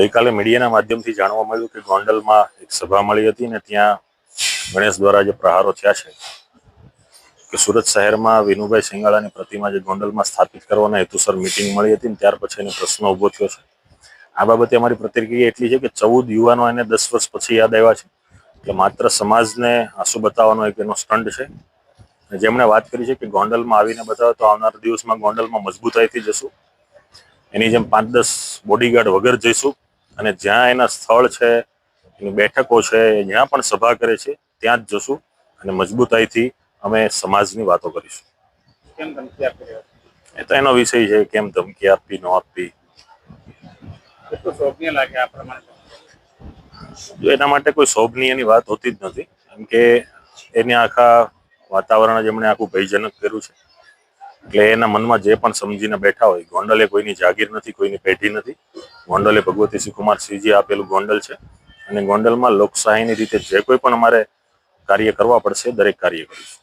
ગઈકાલે મીડિયાના માધ્યમથી જાણવા મળ્યું કે ગોંડલમાં એક સભા મળી હતી ને ત્યાં ગણેશ દ્વારા જે પ્રહારો થયા છે કે સુરત શહેરમાં વિનુભાઈ સિંગાળાની પ્રતિમા જે ગોંડલમાં સ્થાપિત કરવાના હેતુસર મીટિંગ મળી હતી ને ત્યાર પછી એને પ્રશ્ન ઊભો થયો છે। આ બાબતે અમારી પ્રતિક્રિયા એટલી છે કે 14 યુવાનો એને 10 વર્ષ પછી યાદ આવ્યા છે એટલે માત્ર સમાજને આંસુ બતાવવાનો એક એનો સ્ટન્ટ છે। જેમણે વાત કરી છે કે ગોંડલમાં આવીને બતાવો તો આવનારા દિવસમાં ગોંડલમાં મજબૂતાઈથી જશું, એની જેમ 5-10 બોડીગાર્ડ વગર જઈશું અને જ્યાં એના સ્થળ છે, એની બેઠકો છે, જ્યાં પણ સભા કરે છે ત્યાં જ જશું અને મજબૂતાઈથી અમે સમાજની વાતો કરીશું। કેમ ધમકી આપી રહ્યા છો? એ તો એનો વિષય છે, કેમ ધમકી આપવી ન આપવી। કેટલું શોભનીય લાગે આ પ્રમાણે? જો એના માટે કોઈ શોભનીયની વાત હોતી જ નથી, કેમ કે એને આખા વાતાવરણ જેમણે આખું ભયજનક કર્યું છે એટલે એના મનમાં જે પણ સમજીને બેઠા હોય, ગોંડલ એ કોઈની જાગીર નથી, કોઈની પેઢી નથી। ગોંડલ એ ભગવતી શ્રીકુમારસિંહજી આપેલું ગોંડલ છે અને ગોંડલમાં લોકશાહીની રીતે જે કોઈ પણ અમારે કાર્ય કરવા પડશે દરેક કાર્ય કરીશું।